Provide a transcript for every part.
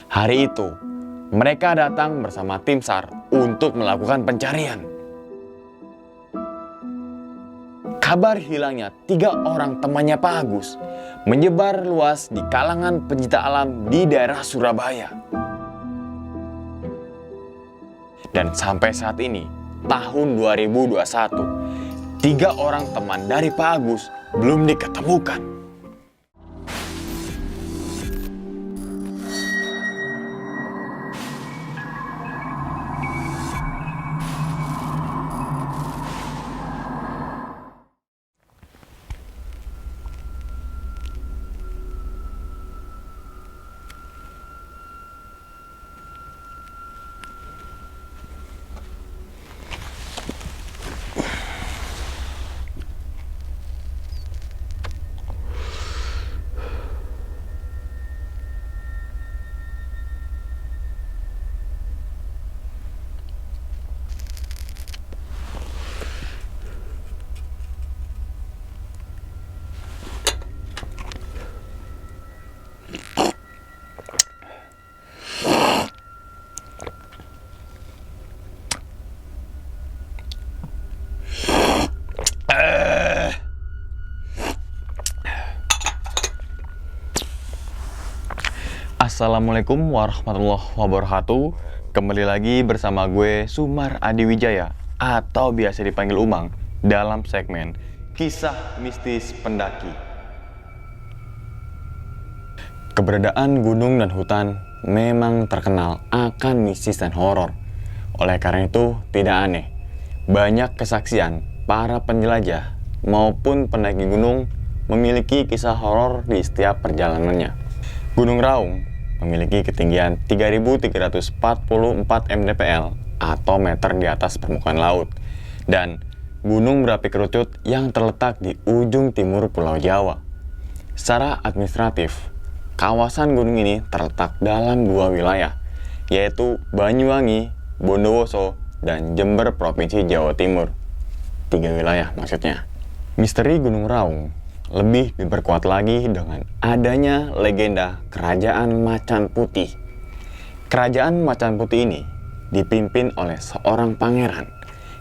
Hari itu, mereka datang bersama tim SAR untuk melakukan pencarian. Kabar hilangnya 3 orang temannya Pak Agus menyebar luas di kalangan pencinta alam di daerah Surabaya. Dan sampai saat ini, tahun 2021, 3 orang teman dari Pak Agus belum diketemukan. Assalamualaikum warahmatullahi wabarakatuh. Kembali lagi bersama gue Sumar Adiwijaya atau biasa dipanggil Umang dalam segmen Kisah Mistis Pendaki. Keberadaan gunung dan hutan memang terkenal akan mistis dan horor. Oleh karena itu tidak aneh banyak kesaksian para penjelajah maupun pendaki gunung memiliki kisah horor di setiap perjalanannya. Gunung Raung memiliki ketinggian 3.344 mdpl atau meter di atas permukaan laut, dan gunung berapi kerucut yang terletak di ujung timur Pulau Jawa. Secara administratif, kawasan gunung ini terletak dalam 2 wilayah, yaitu Banyuwangi, Bondowoso, dan Jember Provinsi Jawa Timur. 3 wilayah maksudnya. Misteri Gunung Raung lebih diperkuat lagi dengan adanya legenda Kerajaan Macan Putih. Kerajaan Macan Putih ini dipimpin oleh seorang pangeran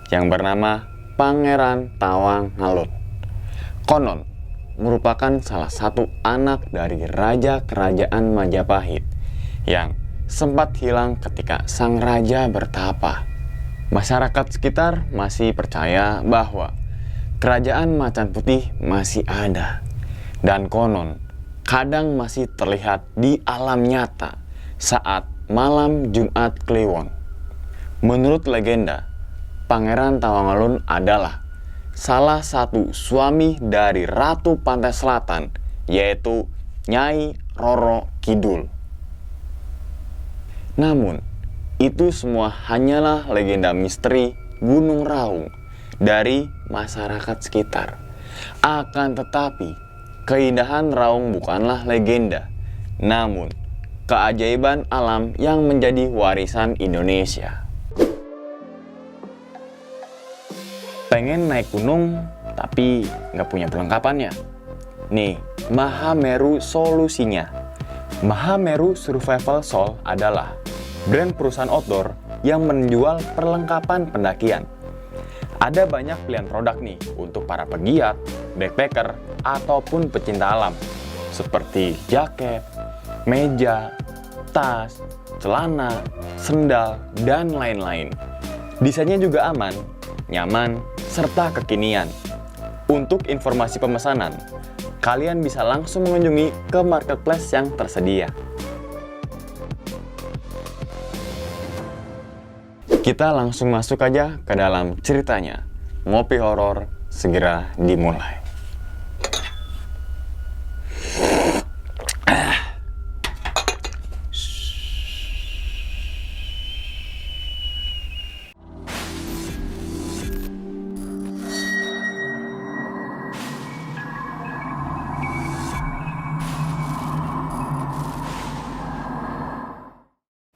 yang bernama Pangeran Tawang Ngalun. Konon merupakan salah satu anak dari Raja Kerajaan Majapahit yang sempat hilang ketika sang raja bertapa. Masyarakat sekitar masih percaya bahwa Kerajaan Macan Putih masih ada, dan konon kadang masih terlihat di alam nyata saat malam Jumat Kliwon. Menurut legenda, Pangeran Tawangalun adalah salah satu suami dari Ratu Pantai Selatan, yaitu Nyai Roro Kidul. Namun, itu semua hanyalah legenda misteri Gunung Raung dari masyarakat sekitar. Akan tetapi, keindahan Raung bukanlah legenda, namun keajaiban alam yang menjadi warisan Indonesia. Pengen naik gunung tapi nggak punya perlengkapannya? Nih, Mahameru solusinya. Mahameru Survival Sol adalah brand perusahaan outdoor yang menjual perlengkapan pendakian. Ada banyak pilihan produk nih untuk para pegiat, backpacker, ataupun pecinta alam, seperti jaket, meja, tas, celana, sendal, dan lain-lain. Desainnya juga aman, nyaman, serta kekinian. Untuk informasi pemesanan, kalian bisa langsung mengunjungi ke marketplace yang tersedia. Kita langsung masuk aja ke dalam ceritanya. Ngopi horor segera dimulai.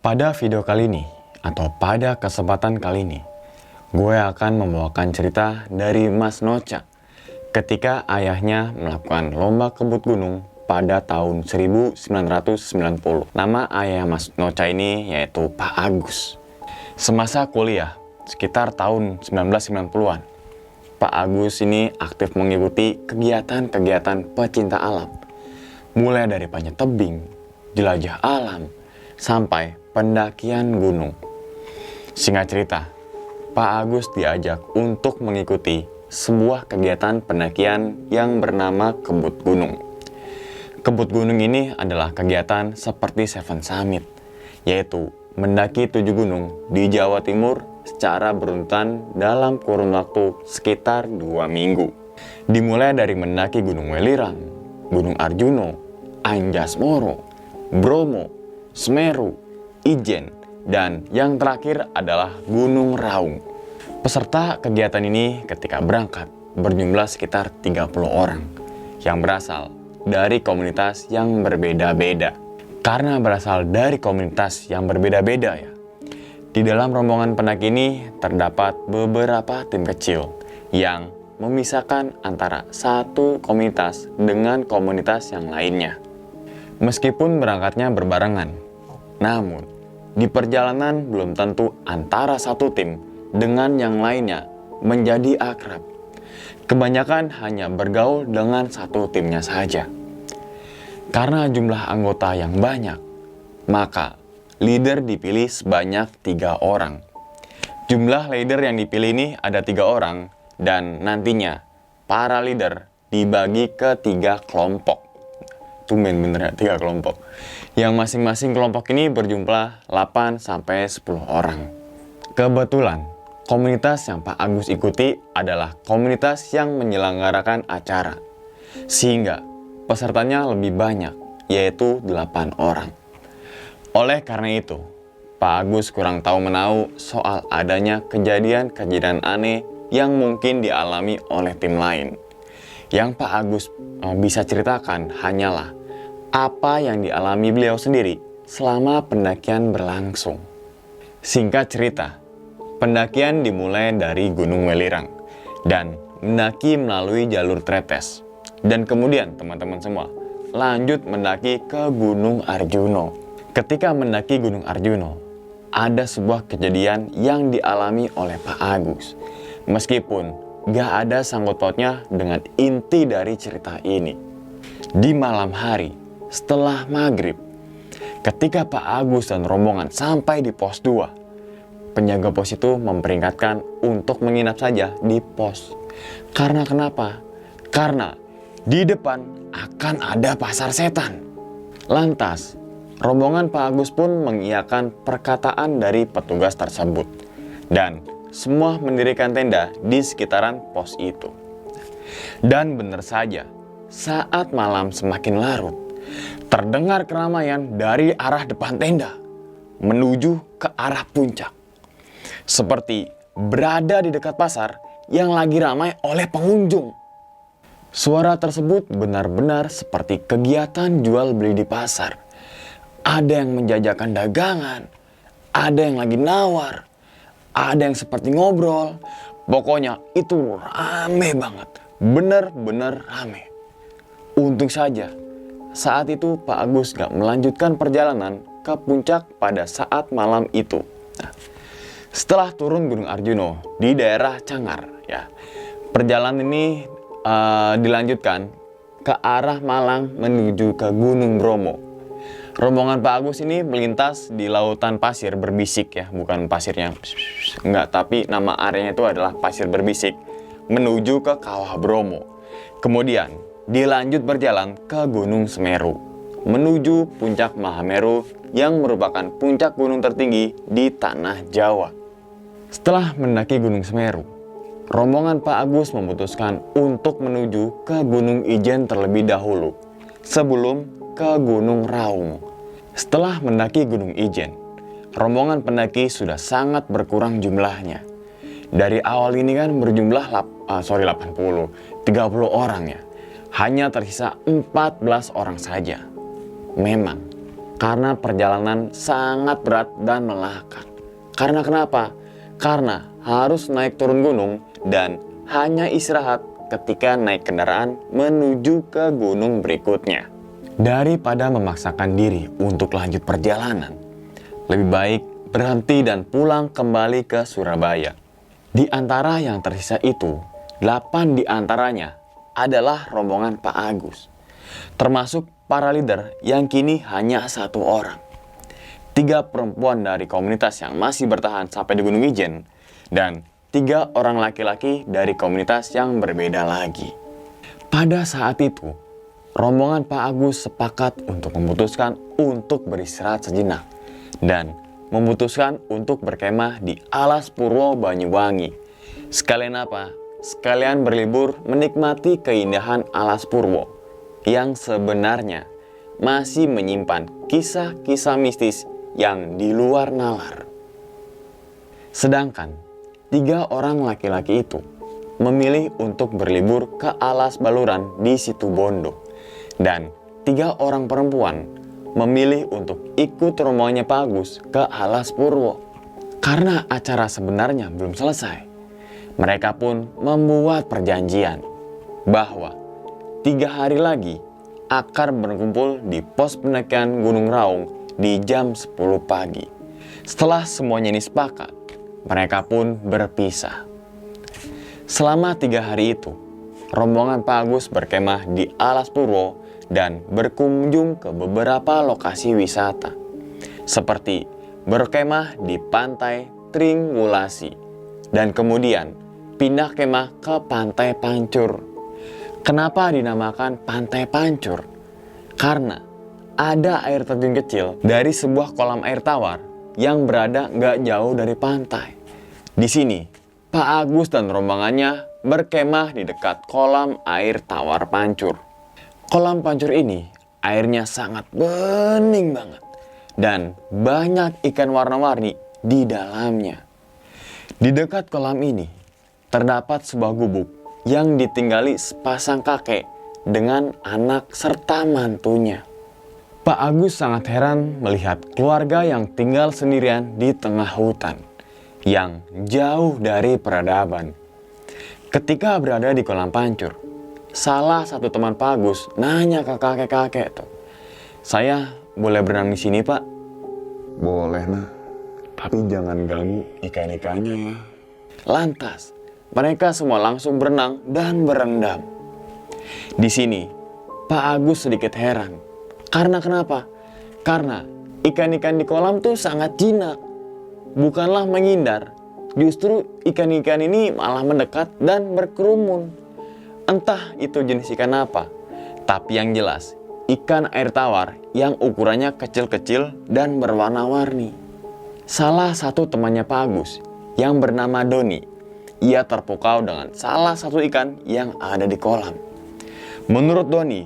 Pada video kali ini, atau pada kesempatan kali ini, gue akan membawakan cerita dari Mas Noca ketika ayahnya melakukan lomba kebut gunung pada tahun 1990. Nama ayah Mas Nocha ini yaitu Pak Agus. Semasa kuliah, sekitar tahun 1990-an, Pak Agus ini aktif mengikuti kegiatan-kegiatan pecinta alam. Mulai dari panjat tebing, jelajah alam, sampai pendakian gunung. Singkat cerita, Pak Agus diajak untuk mengikuti sebuah kegiatan pendakian yang bernama Kebut Gunung. Kebut Gunung ini adalah kegiatan seperti Seven Summit, yaitu mendaki 7 gunung di Jawa Timur secara berurutan dalam kurun waktu sekitar 2 minggu. Dimulai dari mendaki Gunung Welirang, Gunung Arjuno, Anjas-Moro, Bromo, Semeru, Ijen, dan yang terakhir adalah Gunung Raung. Peserta kegiatan ini ketika berangkat berjumlah sekitar 30 orang yang berasal dari komunitas yang berbeda-beda. Karena berasal dari komunitas yang berbeda-beda ya, di dalam rombongan pendaki ini terdapat beberapa tim kecil yang memisahkan antara satu komunitas dengan komunitas yang lainnya. Meskipun berangkatnya berbarengan, namun di perjalanan belum tentu antara satu tim dengan yang lainnya menjadi akrab. Kebanyakan hanya bergaul dengan satu timnya saja. Karena jumlah anggota yang banyak, maka leader dipilih sebanyak 3 orang. Jumlah leader yang dipilih ini ada 3 orang dan nantinya para leader dibagi ke 3 kelompok. Tumben bener ya, 3 kelompok. Yang masing-masing kelompok ini berjumlah 8-10 orang. Kebetulan, komunitas yang Pak Agus ikuti adalah komunitas yang menyelenggarakan acara. Sehingga pesertanya lebih banyak, yaitu 8 orang. Oleh karena itu, Pak Agus kurang tahu menahu soal adanya kejadian-kejadian aneh yang mungkin dialami oleh tim lain. Yang Pak Agus bisa ceritakan hanyalah apa yang dialami beliau sendiri selama pendakian berlangsung. Singkat cerita, pendakian dimulai dari Gunung Welirang dan mendaki melalui jalur tretes. Dan kemudian teman-teman semua lanjut mendaki ke Gunung Arjuno. Ketika mendaki Gunung Arjuno, ada sebuah kejadian yang dialami oleh Pak Agus. Meskipun gak ada sangkut pautnya dengan inti dari cerita ini. Di malam hari, setelah maghrib, ketika Pak Agus dan rombongan sampai di pos 2, penjaga pos itu memperingatkan untuk menginap saja di pos. Karena kenapa? Karena di depan akan ada pasar setan. Lantas, rombongan Pak Agus pun mengiyakan perkataan dari petugas tersebut. Dan semua mendirikan tenda di sekitaran pos itu. Dan benar saja, saat malam semakin larut, terdengar keramaian dari arah depan tenda menuju ke arah puncak. Seperti berada di dekat pasar yang lagi ramai oleh pengunjung. Suara tersebut benar-benar seperti kegiatan jual beli di pasar. Ada yang menjajakan dagangan, ada yang lagi nawar, ada yang seperti ngobrol. Pokoknya itu rame banget, benar-benar rame. Untung saja saat itu Pak Agus gak melanjutkan perjalanan ke puncak pada saat malam itu. Nah, setelah turun Gunung Arjuno di daerah Cangar, ya, perjalanan ini dilanjutkan ke arah Malang menuju ke Gunung Bromo. Rombongan Pak Agus ini melintas di lautan pasir berbisik ya, bukan pasirnya enggak, tapi nama areanya itu adalah pasir berbisik menuju ke Kawah Bromo. Kemudian dilanjut berjalan ke Gunung Semeru menuju puncak Mahameru yang merupakan puncak gunung tertinggi di tanah Jawa. Setelah mendaki Gunung Semeru, rombongan Pak Agus memutuskan untuk menuju ke Gunung Ijen terlebih dahulu sebelum ke Gunung Raung. Setelah mendaki Gunung Ijen, rombongan pendaki sudah sangat berkurang jumlahnya. Dari awal ini kan berjumlah 30 orang ya. Hanya tersisa 14 orang saja. Memang karena perjalanan sangat berat dan melelahkan. Karena kenapa? Karena harus naik turun gunung dan hanya istirahat ketika naik kendaraan menuju ke gunung berikutnya. Daripada memaksakan diri untuk lanjut perjalanan, lebih baik berhenti dan pulang kembali ke Surabaya. Di antara yang tersisa itu, 8 di antaranya adalah rombongan Pak Agus, termasuk para leader yang kini hanya 1 orang. 3 perempuan dari komunitas yang masih bertahan sampai di Gunung Ijen, dan 3 orang laki-laki dari komunitas yang berbeda lagi. Pada saat itu, rombongan Pak Agus sepakat untuk memutuskan untuk beristirahat sejenak dan memutuskan untuk berkemah di Alas Purwo Banyuwangi. Sekalian apa? Sekalian berlibur menikmati keindahan Alas Purwo yang sebenarnya masih menyimpan kisah-kisah mistis yang di luar nalar. Sedangkan 3 orang laki-laki itu memilih untuk berlibur ke Alas Baluran di Situbondo, dan 3 orang perempuan memilih untuk ikut rombongannya Pak Agus ke Alas Purwo. Karena acara sebenarnya belum selesai, mereka pun membuat perjanjian bahwa 3 hari lagi akan berkumpul di pos pendakian Gunung Raung di jam 10 pagi. Setelah semuanya ini sepakat, mereka pun berpisah. Selama 3 hari itu, rombongan Pak Agus berkemah di Alas Purwo dan berkunjung ke beberapa lokasi wisata, seperti berkemah di Pantai Tringgulasi dan kemudian pindah kemah ke Pantai Pancur. Kenapa dinamakan Pantai Pancur? Karena ada air terjun kecil dari sebuah kolam air tawar yang berada nggak jauh dari pantai. Di sini, Pak Agus dan rombongannya berkemah di dekat kolam air tawar Pancur. Kolam Pancur ini airnya sangat bening banget dan banyak ikan warna-warni di dalamnya. Di dekat kolam ini terdapat sebuah gubuk yang ditinggali sepasang kakek dengan anak serta mantunya. Pak Agus sangat heran melihat keluarga yang tinggal sendirian di tengah hutan yang jauh dari peradaban. Ketika berada di kolam Pancur, salah satu teman Pak Agus nanya ke kakek-kakek tuh, "Saya boleh berenang di sini, Pak?" Boleh, nah. Tapi jangan ganggu ikan-ikannya ya. Lantas, mereka semua langsung berenang dan berendam. Di sini, Pak Agus sedikit heran. Karena kenapa? Karena ikan-ikan di kolam tuh sangat jinak. Bukanlah menghindar. Justru ikan-ikan ini malah mendekat dan berkerumun. Entah itu jenis ikan apa. Tapi yang jelas, ikan air tawar yang ukurannya kecil-kecil dan berwarna-warni. Salah satu temannya Pak Agus yang bernama Doni, ia terpukau dengan salah satu ikan yang ada di kolam. Menurut Doni,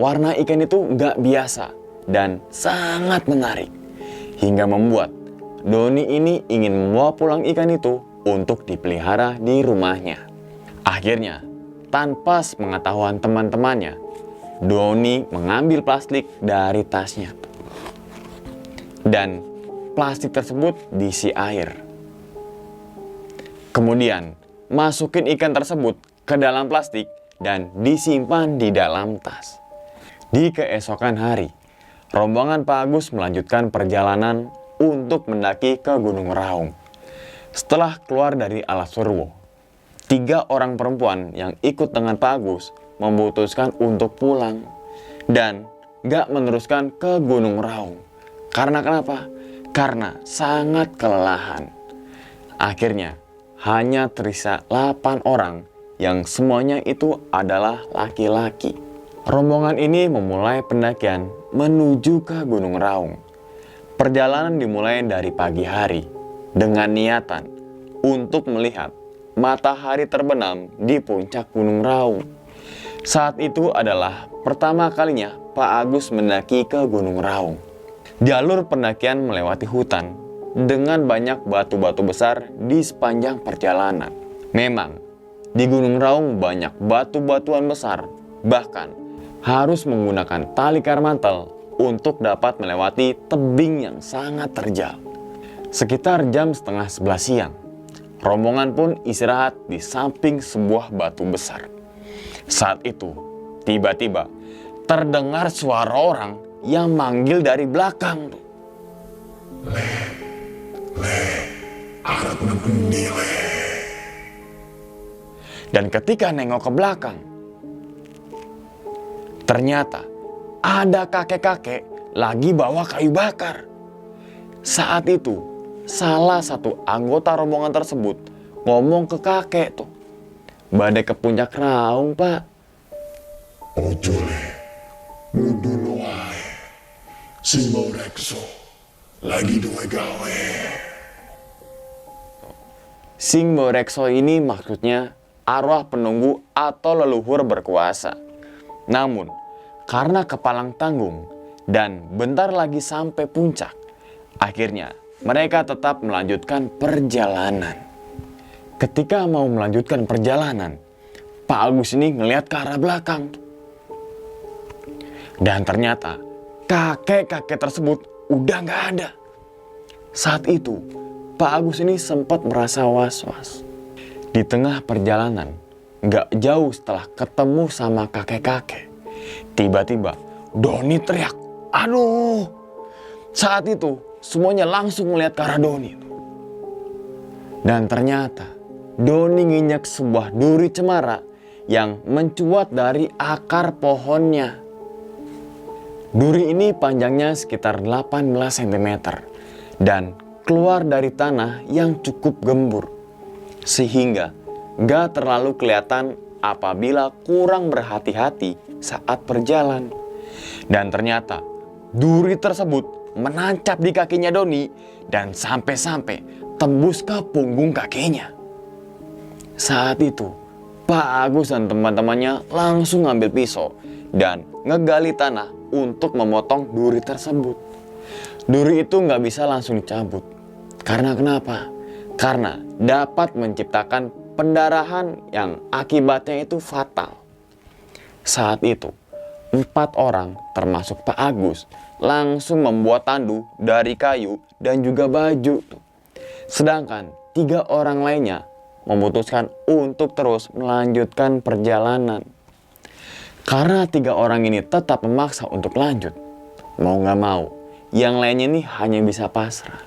warna ikan itu nggak biasa dan sangat menarik, hingga membuat Doni ini ingin membawa pulang ikan itu untuk dipelihara di rumahnya. Akhirnya, tanpa sepengetahuan teman-temannya, Doni mengambil plastik dari tasnya. Dan plastik tersebut diisi air. Kemudian, masukin ikan tersebut ke dalam plastik dan disimpan di dalam tas. Di keesokan hari, rombongan Pak Agus melanjutkan perjalanan untuk mendaki ke Gunung Raung. Setelah keluar dari Alas Purwo, 3 orang perempuan yang ikut dengan Pak Agus memutuskan untuk pulang dan gak meneruskan ke Gunung Raung. Karena kenapa? Karena sangat kelelahan. Akhirnya, hanya tersisa 8 orang yang semuanya itu adalah laki-laki. Rombongan ini memulai pendakian menuju ke Gunung Raung. Perjalanan dimulai dari pagi hari dengan niatan untuk melihat matahari terbenam di puncak Gunung Raung. Saat itu adalah pertama kalinya Pak Agus mendaki ke Gunung Raung. Jalur pendakian melewati hutan dengan banyak batu-batu besar di sepanjang perjalanan. Memang, di Gunung Raung banyak batu-batuan besar, bahkan harus menggunakan tali karmantel untuk dapat melewati tebing yang sangat terjal. Sekitar jam setengah 11 siang, rombongan pun istirahat di samping sebuah batu besar. Saat itu, tiba-tiba terdengar suara orang yang manggil dari belakang. Harap menemukan Le. Dan ketika nengok ke belakang, ternyata ada kakek-kakek lagi bawa kayu bakar. Saat itu, salah satu anggota rombongan tersebut ngomong ke kakek tuh, "Badai ke puncak Raung, Pak." Ojo Le, mudu wae. Sing mau rekso, lagi duwe gawe. Sing Borekso ini maksudnya arwah penunggu atau leluhur berkuasa. Namun, karena kepalang tanggung dan bentar lagi sampai puncak, akhirnya mereka tetap melanjutkan perjalanan. Ketika mau melanjutkan perjalanan, Pak Agus ini ngelihat ke arah belakang. Dan ternyata kakek-kakek tersebut udah nggak ada. Saat itu, Pak Agus ini sempat merasa was-was. Di tengah perjalanan, nggak jauh setelah ketemu sama kakek-kakek, tiba-tiba Doni teriak, "Aduh!" Saat itu, semuanya langsung melihat ke arah Doni. Dan ternyata, Doni nginjak sebuah duri cemara yang mencuat dari akar pohonnya. Duri ini panjangnya sekitar 18 cm dan keluar dari tanah yang cukup gembur, sehingga gak terlalu kelihatan apabila kurang berhati-hati saat berjalan. Dan ternyata duri tersebut menancap di kakinya Doni dan sampai-sampai tembus ke punggung kakinya. Saat itu Pak Agus dan teman-temannya langsung ngambil pisau dan ngegali tanah untuk memotong duri tersebut. Duri itu nggak bisa langsung dicabut. Karena kenapa? Karena dapat menciptakan pendarahan yang akibatnya itu fatal. Saat itu, 4 orang termasuk Pak Agus langsung membuat tandu dari kayu dan juga baju. Sedangkan 3 orang lainnya memutuskan untuk terus melanjutkan perjalanan. Karena 3 orang ini tetap memaksa untuk lanjut, mau nggak mau, yang lainnya ini hanya bisa pasrah.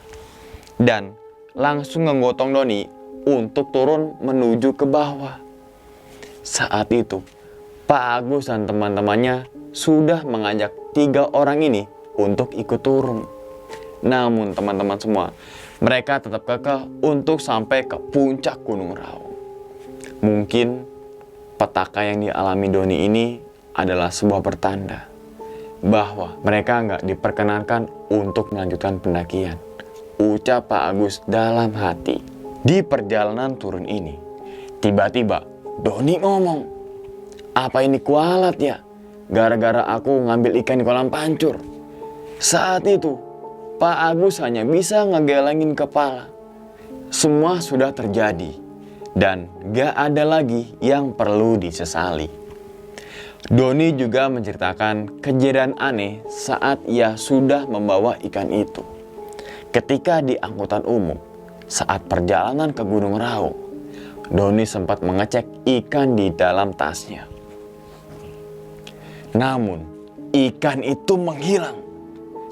Dan langsung menggotong Doni untuk turun menuju ke bawah. Saat itu, Pak Agus dan teman-temannya sudah mengajak 3 orang ini untuk ikut turun. Namun teman-teman semua, mereka tetap kekeh untuk sampai ke puncak Gunung Raung. Mungkin petaka yang dialami Doni ini adalah sebuah pertanda bahwa mereka nggak diperkenankan untuk melanjutkan pendakian, ucap Pak Agus dalam hati. Di perjalanan turun ini, tiba-tiba Doni ngomong, "Apa ini kualat ya? Gara-gara aku ngambil ikan di kolam pancur." Saat itu, Pak Agus hanya bisa ngegelengin kepala. Semua sudah terjadi dan gak ada lagi yang perlu disesali. Doni juga menceritakan kejadian aneh saat ia sudah membawa ikan itu. Ketika di angkutan umum, saat perjalanan ke Gunung Raung, Doni sempat mengecek ikan di dalam tasnya. Namun, ikan itu menghilang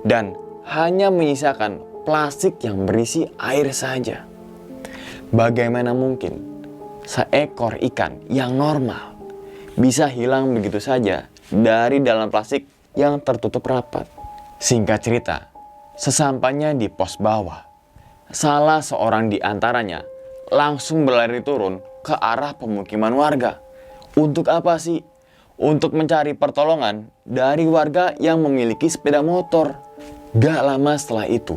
dan hanya menyisakan plastik yang berisi air saja. Bagaimana mungkin seekor ikan yang normal bisa hilang begitu saja dari dalam plastik yang tertutup rapat? Singkat cerita, sesampainya di pos bawah, salah seorang di antaranya langsung berlari turun ke arah pemukiman warga. Untuk apa sih? Untuk mencari pertolongan dari warga yang memiliki sepeda motor. Gak lama setelah itu,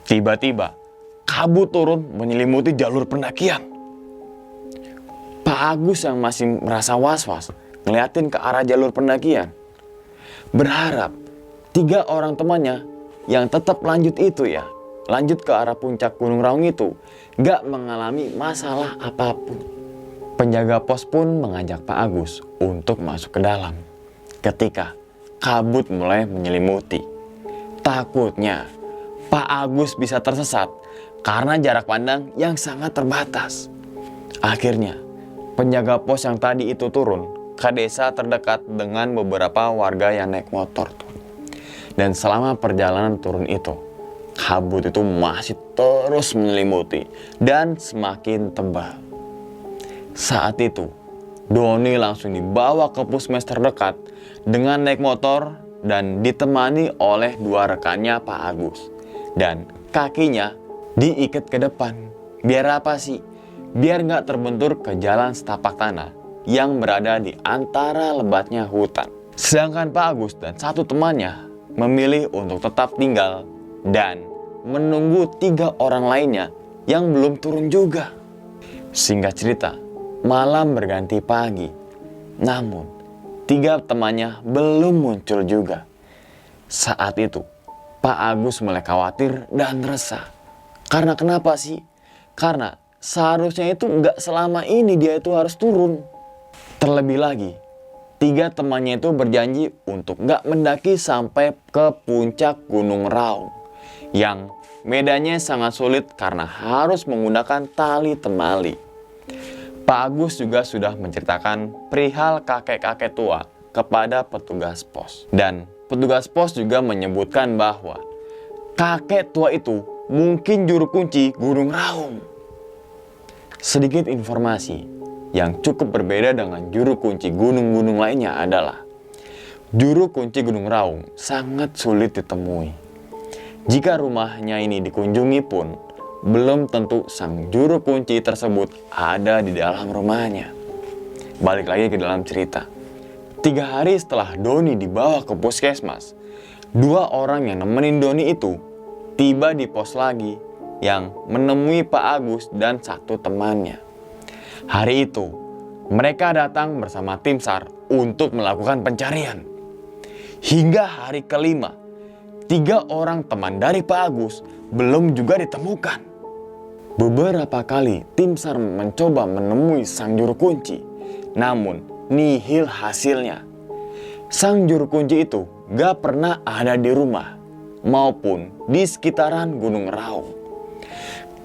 tiba-tiba kabut turun menyelimuti jalur pendakian. Pak Agus yang masih merasa was-was ngeliatin ke arah jalur pendakian, berharap 3 orang temannya yang tetap lanjut ke arah puncak Gunung Raung itu gak mengalami masalah apapun. Penjaga pos pun mengajak Pak Agus untuk masuk ke dalam. Ketika kabut mulai menyelimuti, takutnya Pak Agus bisa tersesat karena jarak pandang yang sangat terbatas. Akhirnya penjaga pos yang tadi itu turun ke desa terdekat dengan beberapa warga yang naik motor tuh. Dan selama perjalanan turun itu, kabut itu masih terus menyelimuti dan semakin tebal. Saat itu, Doni langsung dibawa ke puskesmas terdekat dengan naik motor dan ditemani oleh 2 rekannya Pak Agus. Dan kakinya diikat ke depan. Biar apa sih? Biar nggak terbentur ke jalan setapak tanah yang berada di antara lebatnya hutan. Sedangkan Pak Agus dan 1 temannya memilih untuk tetap tinggal dan menunggu 3 orang lainnya yang belum turun juga. Singkat cerita, malam berganti pagi. Namun, 3 temannya belum muncul juga. Saat itu, Pak Agus mulai khawatir dan resah. Karena kenapa sih? Karena seharusnya itu nggak selama ini dia itu harus turun. Terlebih lagi, 3 temannya itu berjanji untuk nggak mendaki sampai ke puncak Gunung Raung yang medannya sangat sulit karena harus menggunakan tali temali. Pak Agus juga sudah menceritakan perihal kakek-kakek tua kepada petugas pos. Dan petugas pos juga menyebutkan bahwa kakek tua itu mungkin juru kunci Gunung Raung. Sedikit informasi yang cukup berbeda dengan juru kunci gunung-gunung lainnya adalah juru kunci Gunung Raung sangat sulit ditemui. Jika rumahnya ini dikunjungi pun, belum tentu sang juru kunci tersebut ada di dalam rumahnya. Balik lagi ke dalam cerita. 3 hari setelah Doni dibawa ke puskesmas, 2 orang yang nemenin Doni itu tiba di pos lagi yang menemui Pak Agus dan 1 temannya. Hari itu, mereka datang bersama tim SAR untuk melakukan pencarian. Hingga hari ke-5, 3 orang teman dari Pak Agus belum juga ditemukan. Beberapa kali tim SAR mencoba menemui sang juru kunci, namun nihil hasilnya. Sang juru kunci itu gak pernah ada di rumah maupun di sekitaran Gunung Raung.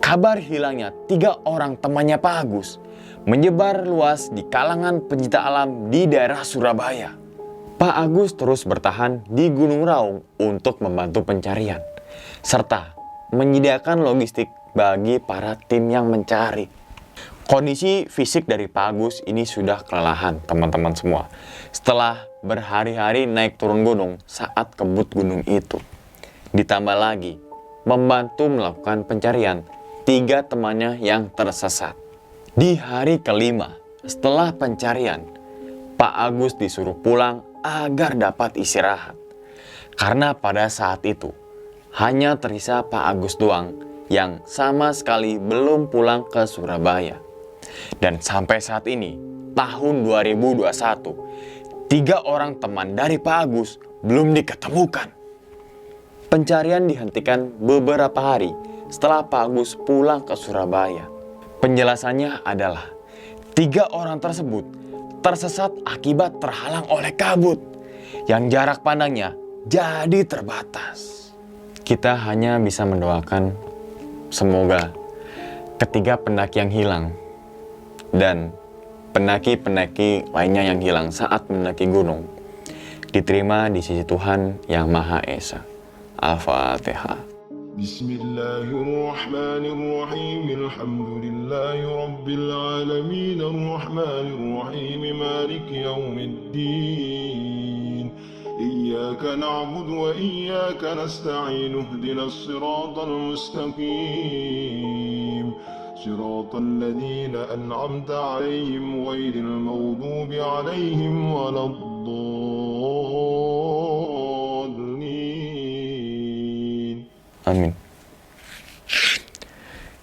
Kabar hilangnya 3 orang temannya Pak Agus menyebar luas di kalangan pencinta alam di daerah Surabaya. Pak Agus terus bertahan di Gunung Raung untuk membantu pencarian, serta menyediakan logistik bagi para tim yang mencari. Kondisi fisik dari Pak Agus ini sudah kelelahan teman-teman semua, setelah berhari-hari naik turun gunung saat kebut gunung itu. Ditambah lagi, membantu melakukan pencarian 3 temannya yang tersesat. Di hari ke-5 setelah pencarian, Pak Agus disuruh pulang agar dapat istirahat. Karena pada saat itu, hanya tersisa Pak Agus doang yang sama sekali belum pulang ke Surabaya. Dan sampai saat ini, tahun 2021, 3 orang teman dari Pak Agus belum diketemukan. Pencarian dihentikan beberapa hari setelah Pak Agus pulang ke Surabaya. Penjelasannya adalah 3 orang tersebut tersesat akibat terhalang oleh kabut yang jarak pandangnya jadi terbatas. Kita hanya bisa mendoakan semoga ketiga pendaki yang hilang dan pendaki-pendaki lainnya yang hilang saat mendaki gunung diterima di sisi Tuhan Yang Maha Esa. Al-Fatihah. Bismillahirrahmanirrahim. Alhamdulillahi Rabbil Alamin. Ar-Rahmanirrahim. Maliki Yawmiddin. Iyyaka na'budu wa iyyaka nasta'in. Ihdinas siratal mustaqim. Siratal ladzina an'amta 'alaihim ghairil maghdubi 'alaihim waladdallin. Amin.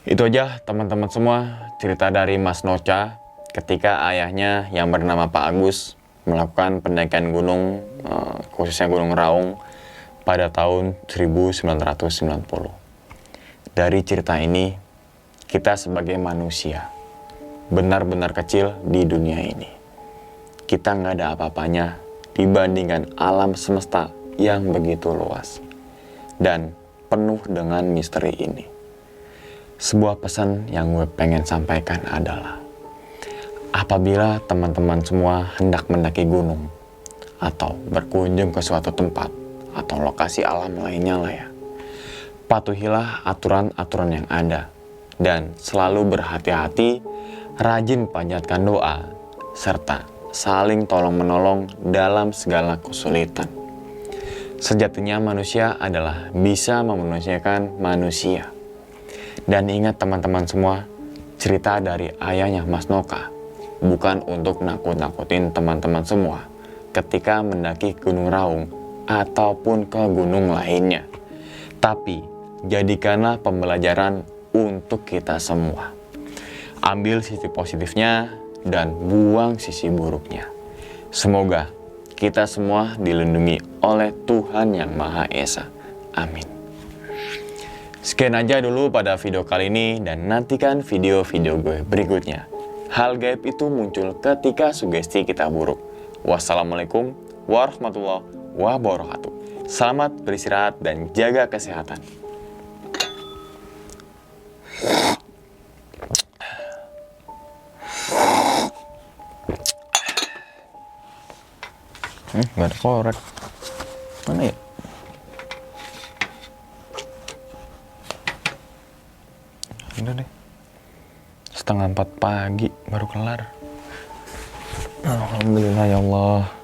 Itu aja teman-teman semua cerita dari Mas Nocha ketika ayahnya yang bernama Pak Agus melakukan pendakian gunung, khususnya Gunung Raung pada tahun 1990. Dari cerita ini, kita sebagai manusia benar-benar kecil di dunia ini. Kita nggak ada apa-apanya dibandingkan alam semesta yang begitu luas dan penuh dengan misteri ini. Sebuah pesan yang gue pengen sampaikan adalah Apabila teman-teman semua hendak mendaki gunung atau berkunjung ke suatu tempat atau lokasi alam lainnya lah ya, patuhilah aturan-aturan yang ada dan selalu berhati-hati, rajin panjatkan doa, serta saling tolong-menolong dalam segala kesulitan. Sejatinya manusia adalah bisa memanusiakan manusia. Dan ingat teman-teman semua, cerita dari ayahnya Mas Noka bukan untuk nakut-nakutin teman-teman semua ketika mendaki Gunung Raung ataupun ke gunung lainnya. Tapi jadikanlah pembelajaran untuk kita semua. Ambil sisi positifnya dan buang sisi buruknya. Semoga kita semua dilindungi oleh Tuhan Yang Maha Esa. Amin. Sekian aja dulu pada video kali ini dan nantikan video-video gue berikutnya. Hal gaib itu muncul ketika sugesti kita buruk. Wassalamualaikum warahmatullahi wabarakatuh. Selamat beristirahat dan jaga kesehatan. Gak ada korek. Mana ya? Udah deh. 3:30 pagi baru kelar. Alhamdulillah ya Allah.